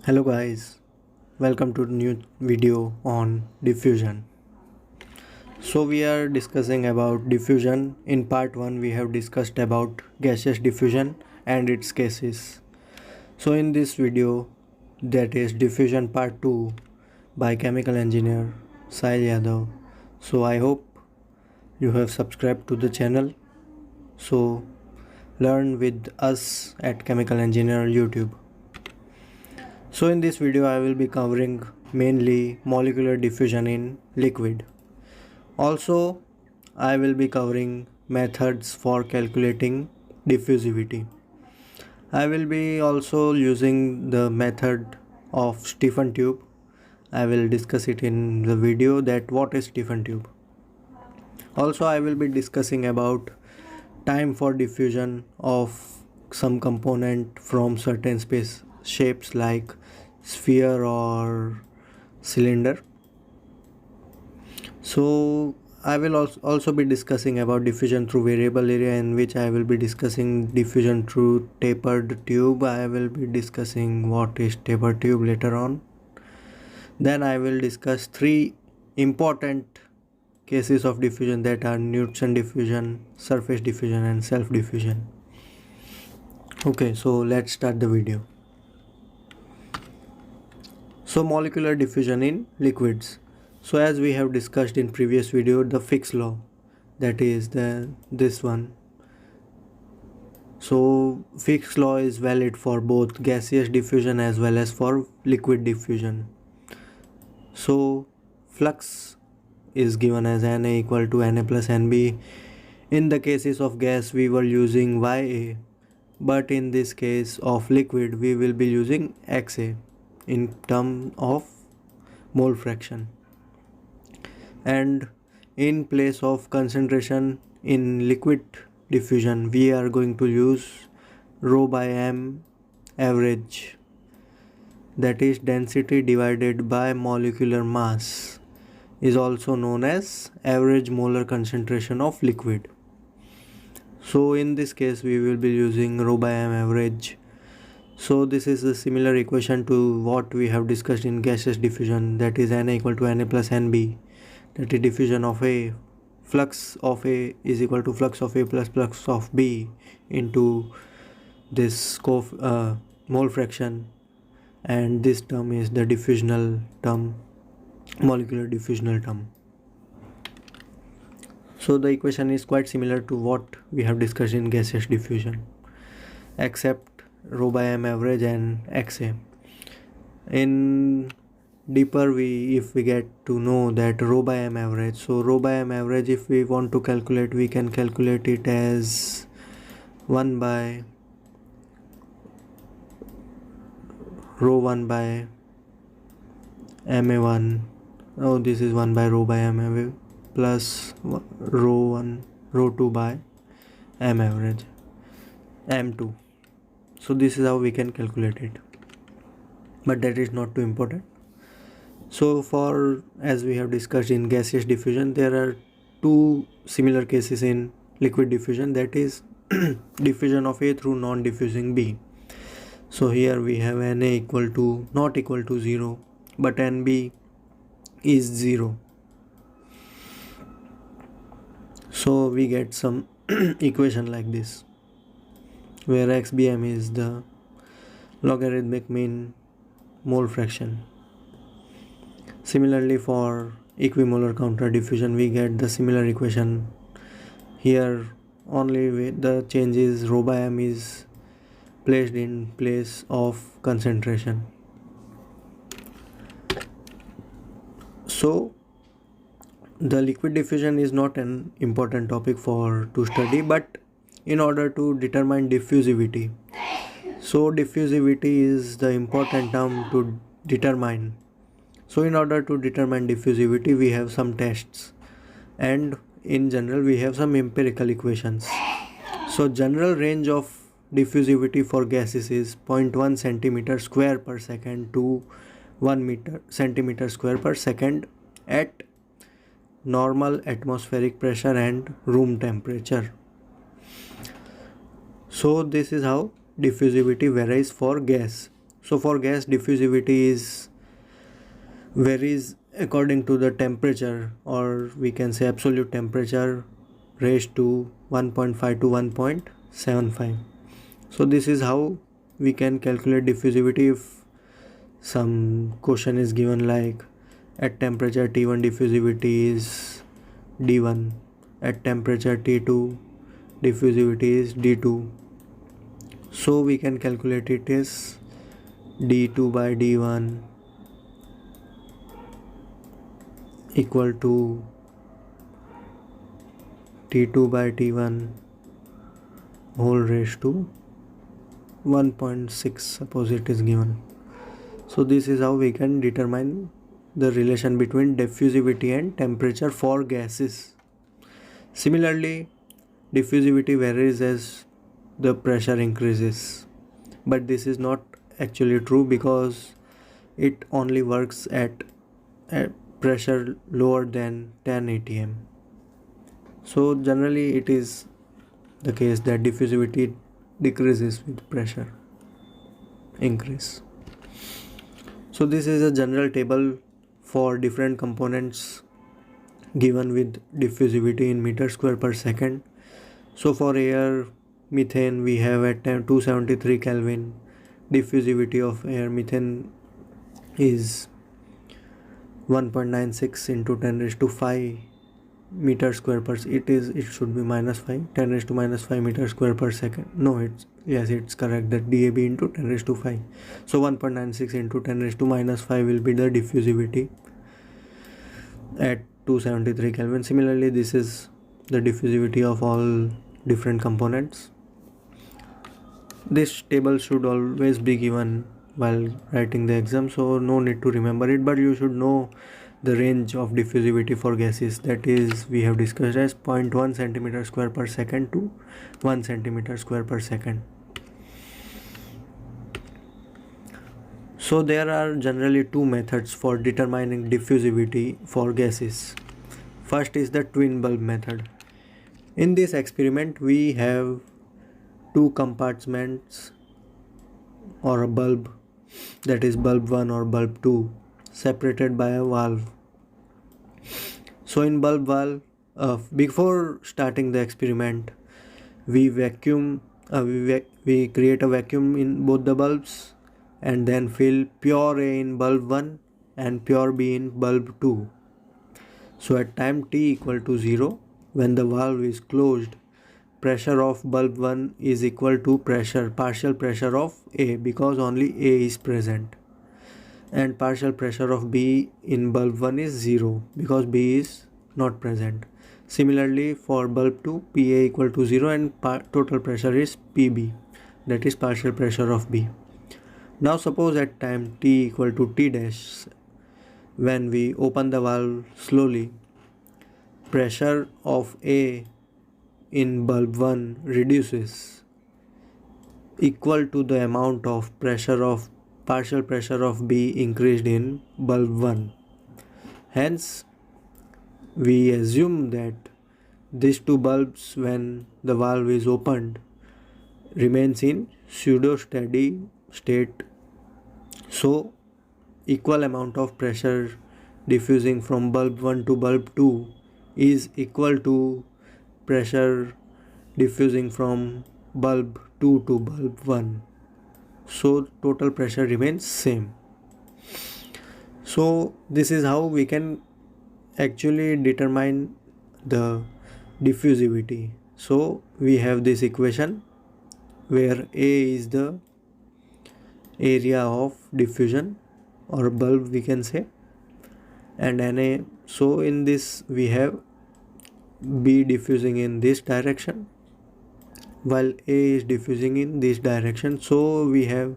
Hello guys, welcome to the new video on diffusion. So we are discussing about diffusion. In part 1 we have discussed about gaseous diffusion and its cases. So in this video, that is diffusion part 2 by chemical engineer Sahil Yadav. So I hope you have subscribed to the channel. So learn with us at Chemical Engineer YouTube. So in this video I will be covering mainly molecular diffusion in liquid. Also I will be covering methods for calculating diffusivity. I will be also using the method of Stephen tube. I will discuss it in the video that what is Stephen tube. Also I will be discussing about time for diffusion of some component from certain space shapes like sphere or cylinder. So I will also be discussing about diffusion through variable area, in which I will be discussing diffusion through tapered tube. I will be discussing what is tapered tube later on. Then I will discuss three important cases of diffusion, that are Knudsen diffusion, surface diffusion and self diffusion. Okay, so let's start the video. So molecular diffusion in liquids. So as we have discussed in previous video, the Fick's law, that is this one. So Fick's law is valid for both gaseous diffusion as well as for liquid diffusion. So flux is given as Na equal to Na plus Nb. In the cases of gas we were using Ya, but in this case of liquid we will be using Xa in terms of mole fraction. And in place of concentration in liquid diffusion we are going to use rho by m average, that is density divided by molecular mass, is also known as average molar concentration of liquid. So in this case we will be using rho by m average. So this is a similar equation to what we have discussed in gaseous diffusion, that is Na equal to Na plus Nb, that is diffusion of A. Flux of A is equal to flux of A plus flux of B into this mole fraction, and this term is the diffusional term, molecular diffusional term. So the equation is quite similar to what we have discussed in gaseous diffusion, except rho by m average and Xa. In deeper if we get to know that rho by m average, so rho by m average, if we want to calculate, we can calculate it as 1 by rho 1 by ma1. Oh, this is 1 by rho by ma plus rho 2 by m average m2. So this is how we can calculate it, but that is not too important. So for, as we have discussed in gaseous diffusion, there are two similar cases in liquid diffusion, that is diffusion of A through non-diffusing B. So here we have Na equal to not equal to 0, but Nb is 0. So we get some equation like this, where xbm is the logarithmic mean mole fraction. Similarly for equimolar counter diffusion we get the similar equation. Here only the change is rho by m is placed in place of concentration. So the liquid diffusion is not an important topic to study, but in order to determine diffusivity, so diffusivity is the important term to determine. So in order to determine diffusivity we have some tests, and in general we have some empirical equations. So general range of diffusivity for gases is 0.1 centimeter square per second to 1 centimeter square per second at normal atmospheric pressure and room temperature. So this is how diffusivity varies for gas. So for gas, diffusivity is varies according to the temperature, or we can say absolute temperature, raised to 1.5 to 1.75. So this is how we can calculate diffusivity if some question is given like at temperature T1 diffusivity is D1, at temperature T2 diffusivity is D2. So we can calculate it as D2 by D1 equal to T2 by T1 whole raised to 1.6, suppose it is given. So this is how we can determine the relation between diffusivity and temperature for gases. Similarly, diffusivity varies as the pressure increases, but this is not actually true because it only works at pressure lower than 10 atm. So generally it is the case that diffusivity decreases with pressure increase. So this is a general table for different components given with diffusivity in meter square per second. So for air, methane, we have at 273 Kelvin. Diffusivity of air methane is 1.96 into 10 raised to 5 meter square per it should be minus 5, 10 raised to minus 5 meter square per second. No, it's correct that DAB into 10 raised to 5. So 1.96 into 10 raised to minus 5 will be the diffusivity at 273 Kelvin. Similarly, this is the diffusivity of all different components. This table should always be given while writing the exam, so no need to remember it, but you should know the range of diffusivity for gases, that is we have discussed as 0.1 centimeter square per second to 1 centimeter square per second. So there are generally two methods for determining diffusivity for gases. First is the twin bulb method. In this experiment we have two compartments or a bulb, that is bulb 1 or bulb 2, separated by a valve. So in bulb valve, before starting the experiment, we vacuum, we create a vacuum in both the bulbs and then fill pure A in bulb 1 and pure B in bulb 2. So at time t equal to 0, when the valve is closed, pressure of bulb 1 is equal to partial pressure of A, because only A is present, and partial pressure of B in bulb 1 is 0 because B is not present. Similarly for bulb 2, PA equal to 0 and total pressure is PB, that is partial pressure of B. Now suppose at time t equal to t dash, when we open the valve slowly, pressure of A in bulb 1 reduces equal to the amount of partial pressure of B increased in bulb 1. Hence we assume that these two bulbs, when the valve is opened, remains in pseudo steady state. So equal amount of pressure diffusing from bulb 1 to bulb 2 is equal to pressure diffusing from bulb 2 to bulb 1. So total pressure remains same. So this is how we can actually determine the diffusivity. So we have this equation where A is the area of diffusion or bulb we can say, and Na. So in this we have B diffusing in this direction while A is diffusing in this direction. So we have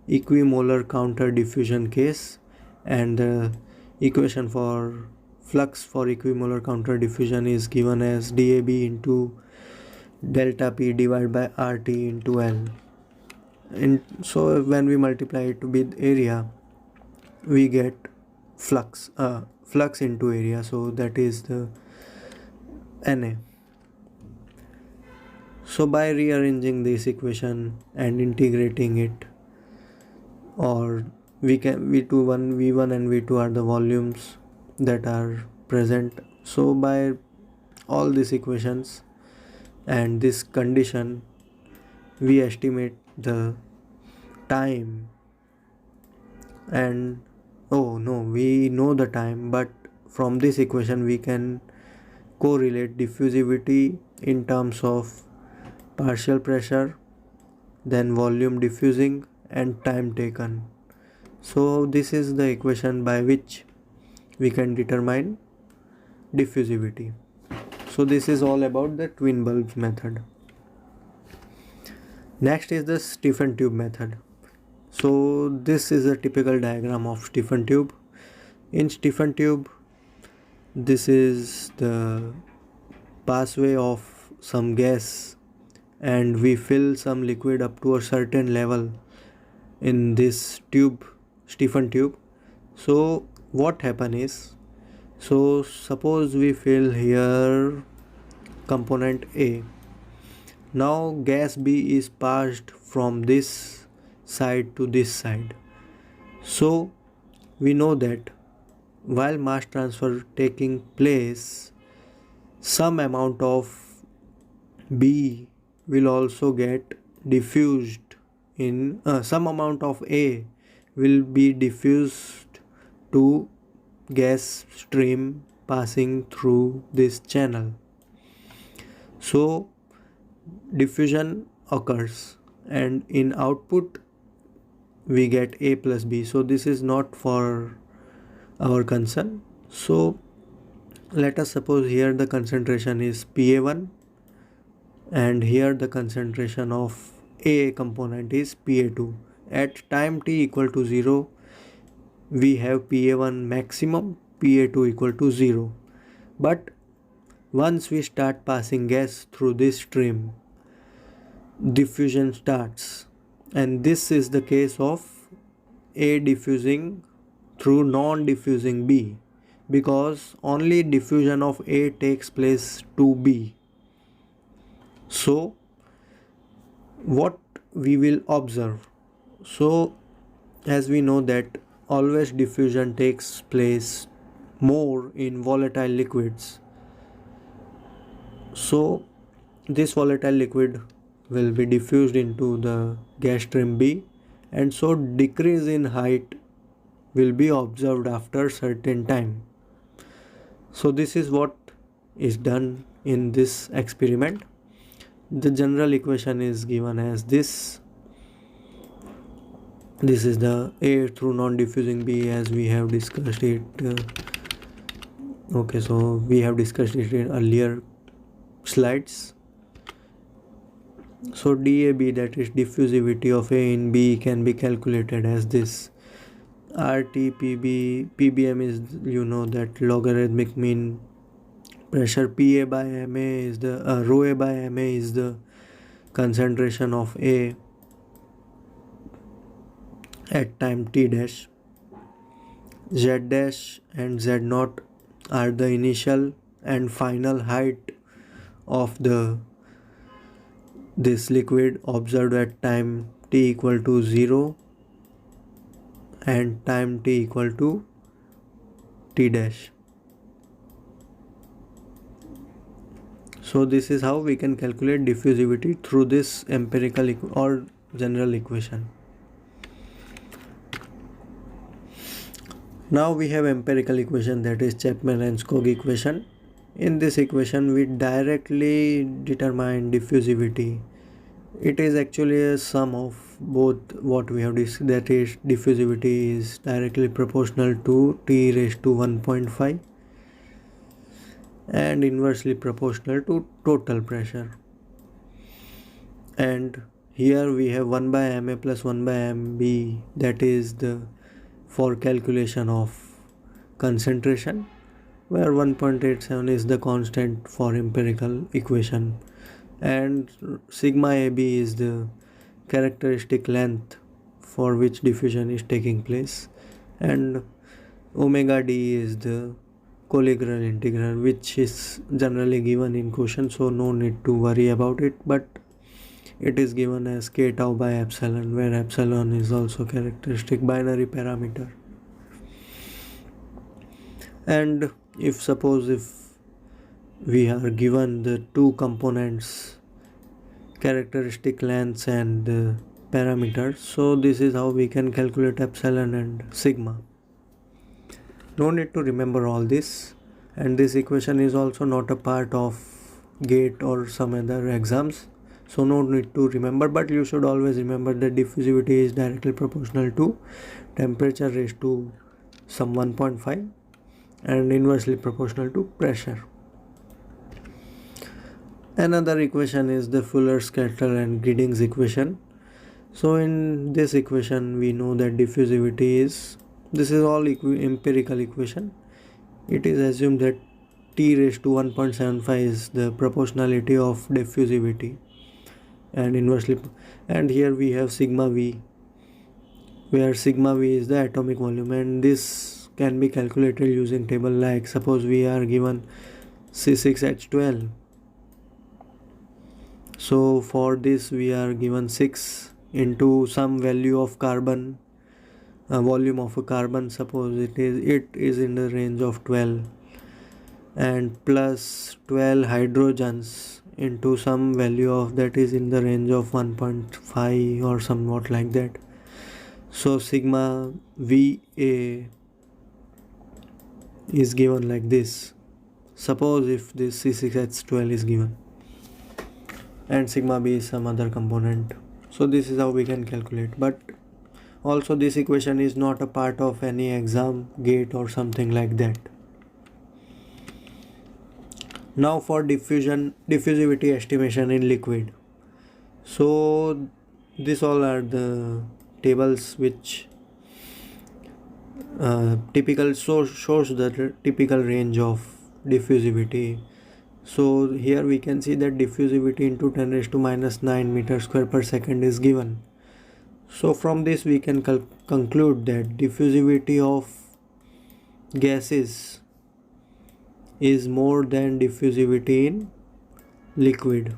equimolar counter diffusion case, and the equation for flux for equimolar counter diffusion is given as DAB into delta P divided by RT into L. So when we multiply it with area, we get flux into area, so that is the Na. So by rearranging this equation and integrating it, or V21, V1 and V2 are the volumes that are present. So by all these equations and this condition, we estimate the time. And oh no, we know the time, but from this equation we can correlate diffusivity in terms of partial pressure, then volume diffusing and time taken. So this is the equation by which we can determine diffusivity. So this is all about the twin bulbs method. Next is the Stephan tube method. So this is a typical diagram of Stephan tube. In Stephan tube, this is the passway of some gas, and we fill some liquid up to a certain level in this tube, Stephan tube. So what happen is, so suppose we fill here component A. Now gas B is passed from this side to this side. So we know that while mass transfer taking place, some amount of B will also get diffused in some amount of A will be diffused to gas stream passing through this channel. So diffusion occurs, and in output we get A plus B. So this is not for our concern. So let us suppose here the concentration is Pa1 and here the concentration of A component is Pa2. At time t equal to 0, we have Pa1 maximum, Pa2 equal to 0. But once we start passing gas through this stream, diffusion starts, and this is the case of A diffusing through non-diffusing B, because only diffusion of A takes place to B. So what we will observe, so as we know that always diffusion takes place more in volatile liquids, so this volatile liquid will be diffused into the gas stream B, and so decrease in height will be observed after certain time. So this is what is done in this experiment. The general equation is given as this. This is the A through non-diffusing B, as we have discussed it. Okay, so we have discussed it in earlier slides. So DAB, that is diffusivity of A in B, can be calculated as this. RT PBM is, you know, that logarithmic mean pressure. PA by MA is the rho A by MA is the concentration of A at time t dash. Z dash and Z naught are the initial and final height of this liquid observed at time t equal to 0 and time t equal to t dash. So this is how we can calculate diffusivity through this empirical or general equation. Now we have empirical equation, that is Chapman-Enskog equation. In this equation we directly determine diffusivity. It is actually a sum of both what we have discussed, that is diffusivity is directly proportional to T raised to 1.5 and inversely proportional to total pressure. And here we have 1 by MA plus 1 by MB, that is the for calculation of concentration, where 1.87 is the constant for empirical equation, and sigma AB is the characteristic length for which diffusion is taking place, and omega D is the Collegral integral, which is generally given in question, so no need to worry about it. But it is given as k tau by epsilon, where epsilon is also characteristic binary parameter. And if we are given the two components, characteristic lengths and parameters, so this is how we can calculate epsilon and sigma. No need to remember all this, and this equation is also not a part of GATE or some other exams, so no need to remember, but you should always remember that diffusivity is directly proportional to temperature raised to some 1.5 and inversely proportional to pressure. Another equation is the Fuller-Scatter and Giddings equation. So in this equation we know that diffusivity is, this is all empirical equation. It is assumed that T raised to 1.75 is the proportionality of diffusivity and inversely, and here we have sigma V, where sigma V is the atomic volume, and this can be calculated using table like suppose we are given C6H12. So for this we are given 6 into some value of carbon, volume of a carbon, suppose it is in the range of 12, and plus 12 hydrogens into some value of that is in the range of 1.5 or somewhat like that. So sigma VA is given like this. Suppose if this C6H12 is given and sigma B is some other component, so this is how we can calculate. But also this equation is not a part of any exam, GATE or something like that. Now for diffusivity estimation in liquid. So these all are the tables which shows the typical range of diffusivity. So here we can see that diffusivity into 10 raised to minus 9 meter square per second is given. So from this we can conclude that diffusivity of gases is more than diffusivity in liquid.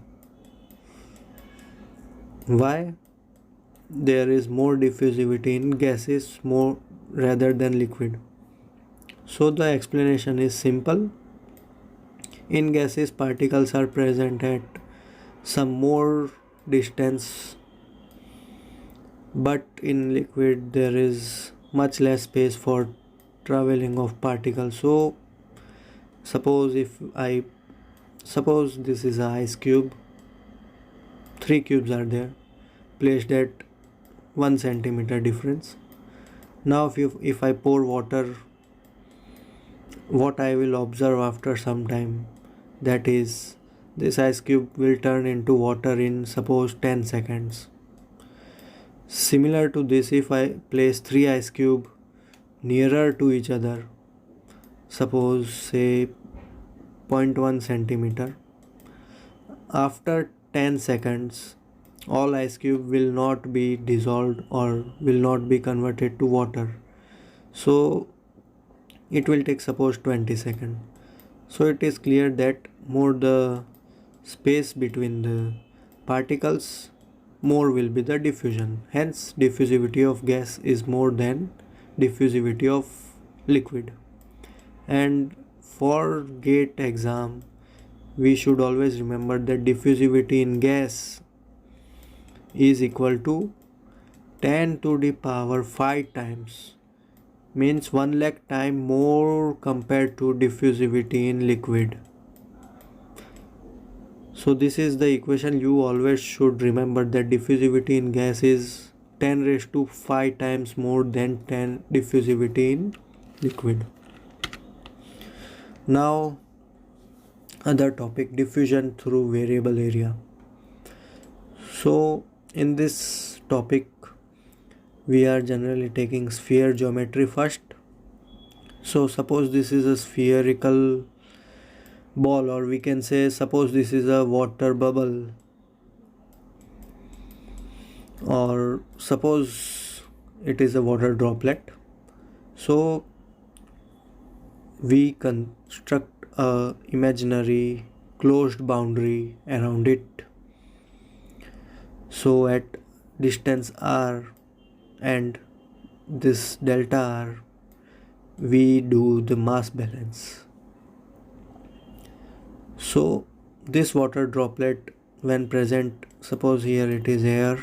Why? There is more diffusivity in gases more rather than liquid. So the explanation is simple. In gases, particles are present at some more distance, but in liquid there is much less space for traveling of particles. So suppose this is an ice cube, 3 cubes are there placed at 1 centimeter difference. Now if I pour water, what I will observe after some time, that is this ice cube will turn into water in suppose 10 seconds. Similar to this, if I place 3 ice cube nearer to each other, suppose say 0.1 centimeter, after 10 seconds all ice cube will not be dissolved or will not be converted to water. So it will take suppose 20 seconds. So it is clear that more the space between the particles, more will be the diffusion. Hence diffusivity of gas is more than diffusivity of liquid. And for GATE exam we should always remember that diffusivity in gas is equal to 10 to the power 5 times, means 1 lakh time more compared to diffusivity in liquid. So this is the equation you always should remember, that diffusivity in gas is 10 raised to 5 times more than 10 diffusivity in liquid. Now other topic, diffusion through variable area. So in this topic we are generally taking sphere geometry first. So suppose this is a spherical ball, or we can say suppose this is a water bubble, or suppose it is a water droplet. So we construct a imaginary closed boundary around it. So at distance r and this delta r, we do the mass balance. So this water droplet, when present, suppose here it is air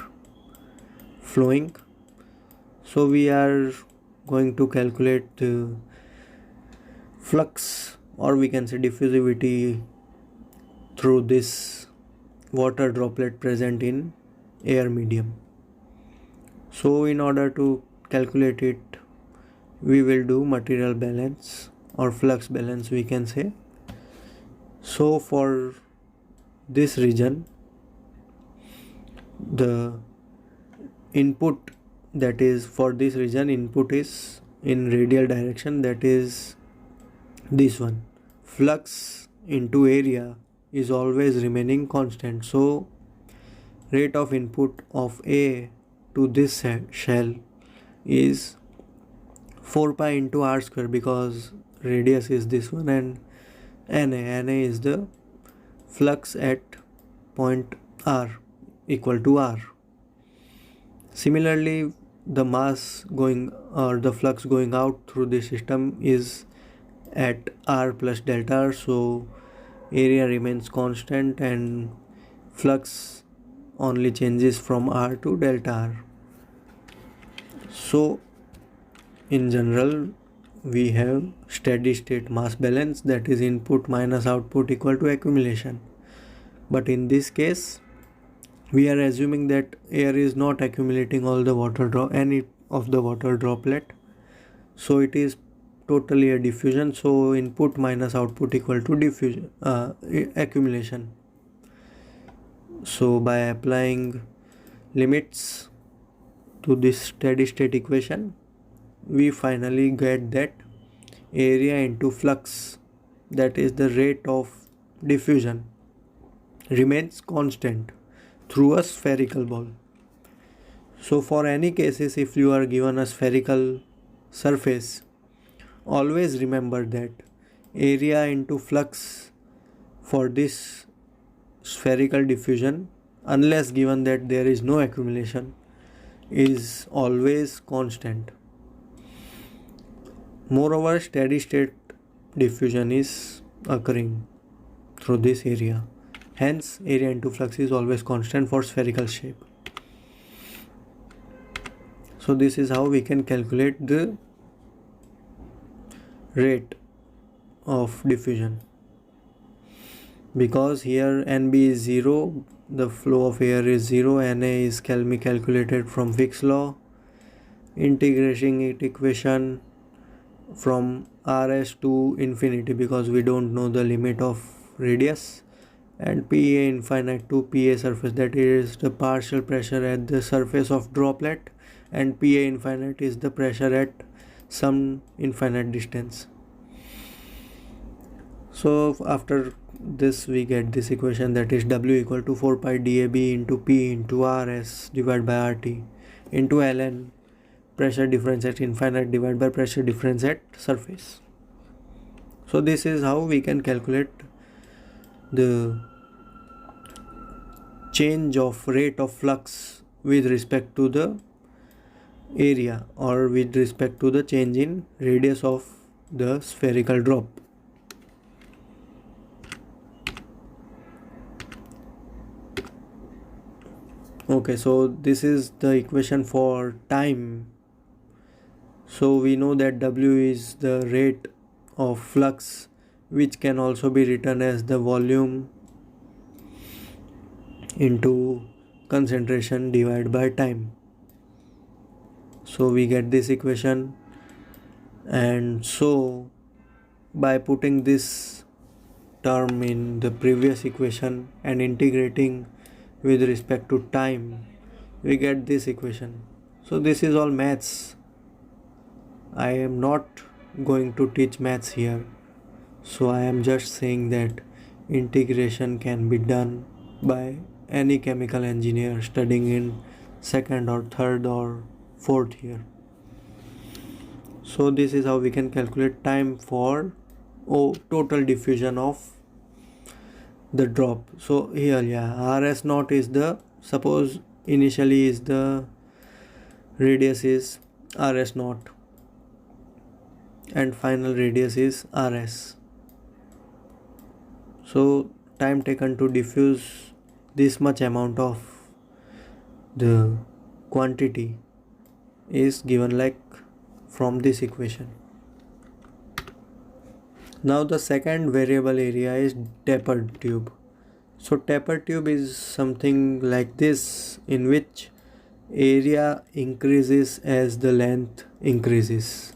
flowing, so we are going to calculate the flux, or we can say diffusivity, through this water droplet present in air medium. So in order to calculate it, we will do material balance or flux balance, we can say. So for this region, the input, that is for this region, input is in radial direction, that is this one. Flux into area is always remaining constant. So rate of input of A to this shell is 4 pi into r square, because radius is this one, and Na is the flux at point r equal to r. Similarly, the mass going or the flux going out through the system is at r plus delta r, so area remains constant and flux only changes from r to delta r. So in general, we have steady state mass balance, that is input minus output equal to accumulation. But in this case, we are assuming that air is not accumulating all the any of the water droplet, so it is totally a diffusion. So input minus output equal to diffusion accumulation. So by applying limits to this steady state equation, we finally get that area into flux, that is the rate of diffusion, remains constant through a spherical ball. So for any cases, if you are given a spherical surface, always remember that area into flux for this spherical diffusion, unless given that there is no accumulation, is always constant. Moreover, steady state diffusion is occurring through this area. Hence, area into flux is always constant for spherical shape. So this is how we can calculate the rate of diffusion. Because here NB is 0, the flow of air is 0, Na is calculated from Fick's law, integrating it equation from Rs to infinity, because we don't know the limit of radius, and Pa infinite to Pa surface, that is the partial pressure at the surface of droplet, and Pa infinite is the pressure at some infinite distance. So after this we get this equation, that is W equal to 4 pi dAB into P into Rs divided by RT into Ln, pressure difference at infinite divided by pressure difference at surface. So this is how we can calculate the change of rate of flux with respect to the area, or with respect to the change in radius of the spherical drop. Okay, so this is the equation for time. So we know that W is the rate of flux, which can also be written as the volume into concentration divided by time. So we get this equation, and so by putting this term in the previous equation and integrating with respect to time, we get this equation. So this is all maths. I am not going to teach maths here, so I am just saying that integration can be done by any chemical engineer studying in second or third or fourth year. So this is how we can calculate time for total diffusion of the drop. So here, Rs naught is the, suppose initially is the radius is rs naught and final radius is rs. So time taken to diffuse this much amount of the quantity is given like from this equation. Now the second variable area is tapered tube. So tapered tube is something like this, in which area increases as the length increases.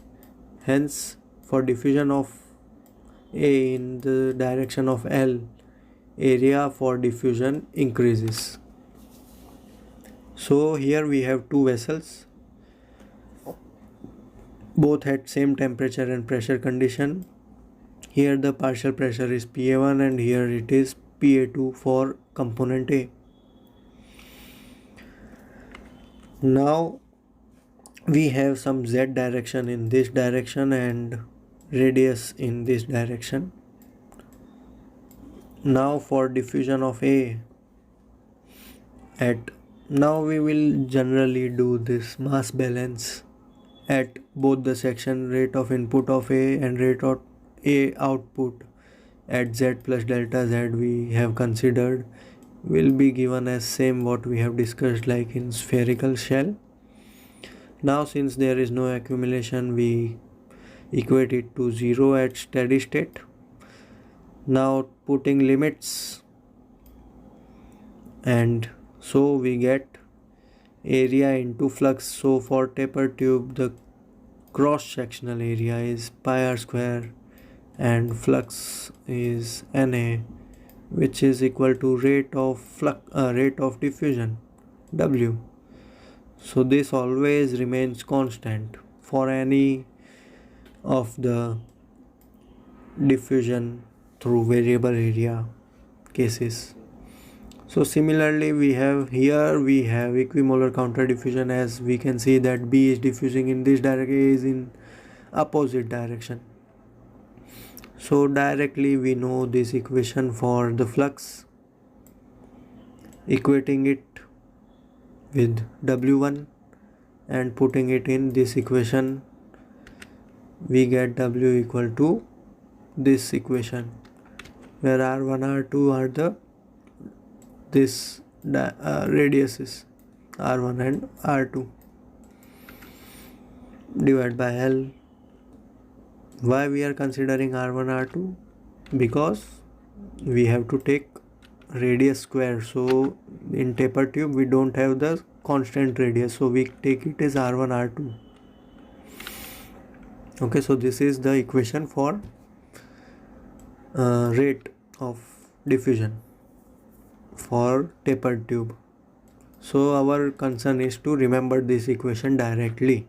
Hence, for diffusion of A in the direction of L, area for diffusion increases. So here we have two vessels, both at same temperature and pressure condition. Here the partial pressure is PA1 and here it is PA2 for component A. Now we have some Z direction in this direction and radius in this direction. Now for diffusion of A, now we will generally do this mass balance at both the section. Rate of input of A and rate of A output at Z plus delta Z we have considered will be given as same what we have discussed like in spherical shell. Now since there is no accumulation, we equate it to 0 at steady state. Now putting limits, and so we get area into flux. So for tapered tube the cross sectional area is pi r square and flux is Na, which is equal to rate of diffusion W. So this always remains constant for any of the diffusion through variable area cases. So similarly we have equimolar counter diffusion, as we can see that B is diffusing in this direction, A is in opposite direction. So directly we know this equation for the flux, equating it with W1 and putting it in this equation, we get W equal to this equation, where R1 R2 are the radiuses R1 and R2 divided by L. Why we are considering R1 R2? Because we have to take radius square. So in tapered tube we don't have the constant radius, so we take it as R1 R2. Okay, so this is the equation for rate of diffusion for tapered tube. So our concern is to remember this equation directly,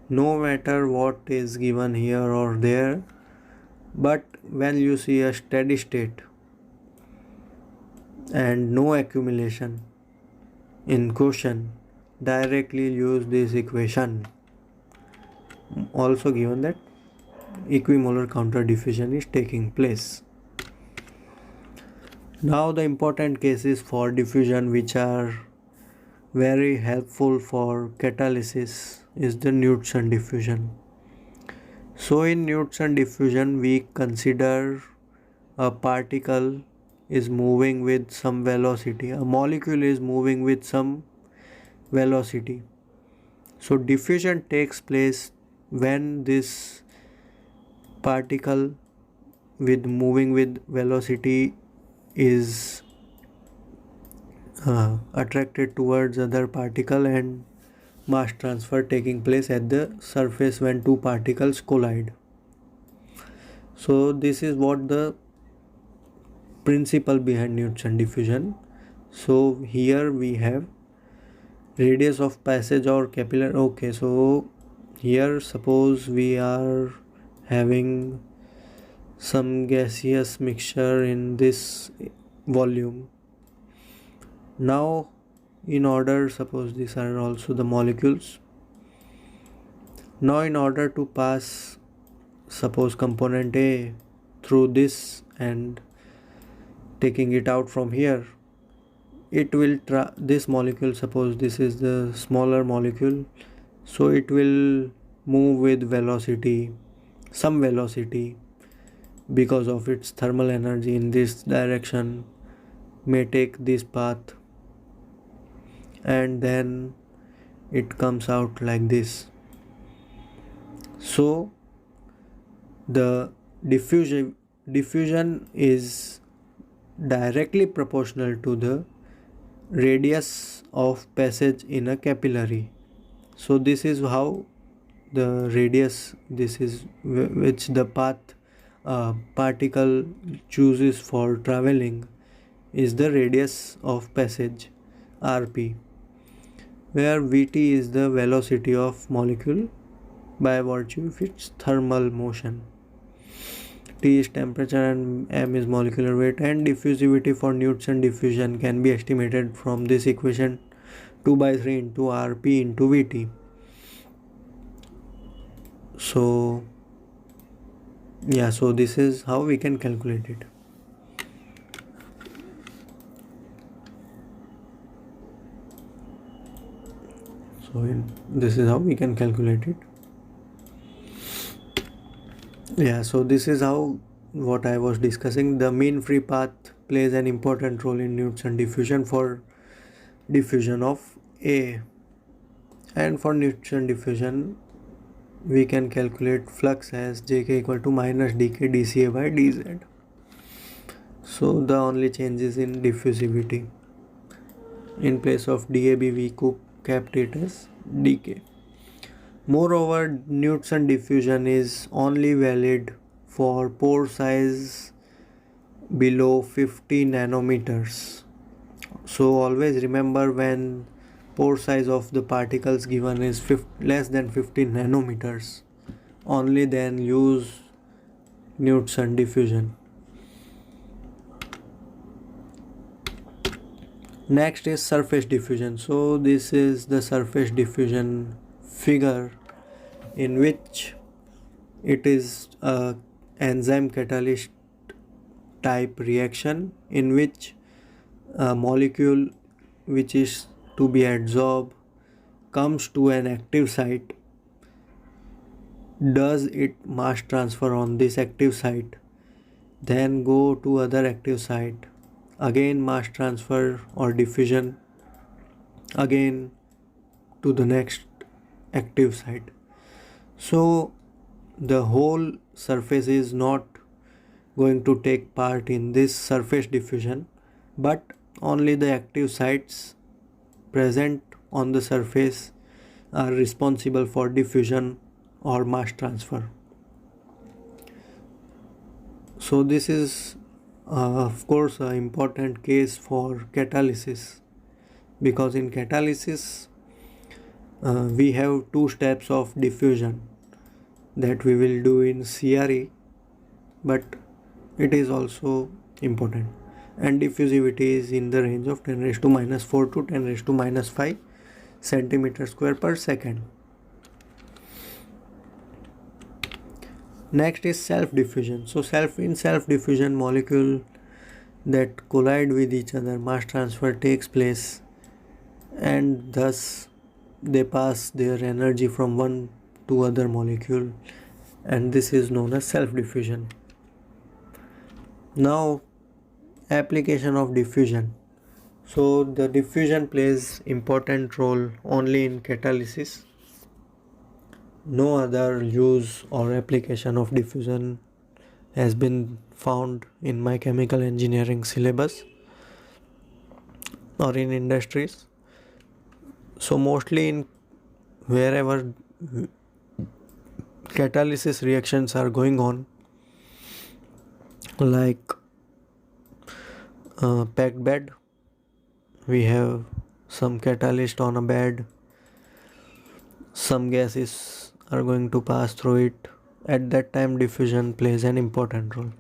no matter what is given here or there. But when you see a steady state and no accumulation in question, directly use this equation. Also given that equimolar counter diffusion is taking place. Now the important cases for diffusion which are very helpful for catalysis is the Knudsen diffusion. So in Knudsen diffusion we consider a particle is moving with some velocity, a molecule is moving with some velocity. So diffusion takes place when this particle moving with velocity is attracted towards other particle, and mass transfer taking place at the surface when two particles collide. So this is what the principle behind Knudsen diffusion. So here we have radius of passage or capillary. Okay, so here suppose we are having some gaseous mixture in this volume. Now in order, suppose these are also the molecules. Now in order to pass, suppose component A through this and taking it out from here, it will this molecule, suppose this is the smaller molecule, so it will move with velocity, some velocity, because of its thermal energy in this direction, may take this path, and then it comes out like this. So the diffusion is directly proportional to the radius of passage in a capillary. So this is how the radius, this is which the path particle chooses for traveling, is the radius of passage, rp, where vt is the velocity of molecule by virtue of its thermal motion. T is temperature and m is molecular weight, and diffusivity for Newton diffusion can be estimated from this equation: 2 by 3 into Rp into Vt. So yeah, so this is how we can calculate it. So this is how we can calculate it. Yeah, so this is how, what I was discussing, the mean free path plays an important role in Newton diffusion for diffusion of A. And for Newton diffusion, we can calculate flux as Jk equal to minus dk dCA by dz. So the only change is in diffusivity. In place of dAb, we kept it as dk. Moreover, Newton diffusion is only valid for pore size below 50 nanometers. So always remember, when pore size of the particles given is less than 15 nanometers, only then use Newton diffusion. Next is surface diffusion. So this is the surface diffusion figure, in which it is a enzyme catalyst type reaction, in which a molecule which is to be adsorbed comes to an active site, does it mass transfer on this active site, then go to other active site, again mass transfer or diffusion, again to the next active site. So the whole surface is not going to take part in this surface diffusion, but only the active sites present on the surface are responsible for diffusion or mass transfer. So this is of course an important case for catalysis, because in catalysis we have two steps of diffusion that we will do in CRE, but it is also important, and diffusivity is in the range of 10 raised to minus 4 to 10 raised to minus 5 centimeter square per second. Next is self diffusion. So self diffusion, molecule that collide with each other, mass transfer takes place, and thus they pass their energy from one to other molecule, and this is known as self diffusion. Now application of diffusion. So the diffusion plays important role only in catalysis. No other use or application of diffusion has been found in my chemical engineering syllabus or in industries. So mostly in wherever catalysis reactions are going on, like packed bed, we have some catalyst on a bed, some gases are going to pass through it. At that time, diffusion plays an important role.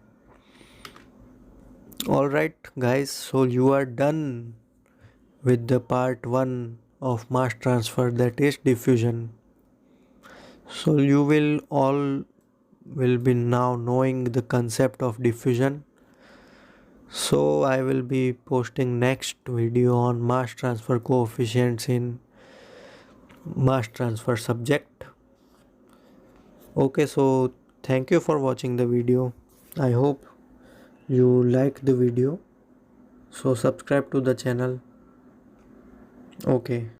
Alright guys, so you are done with the part 1 of mass transfer, that is diffusion. So you will all be now knowing the concept of diffusion. So I will be posting next video on mass transfer coefficients in mass transfer subject. Okay, so thank you for watching the video. I hope you like the video. So subscribe to the channel. Okay.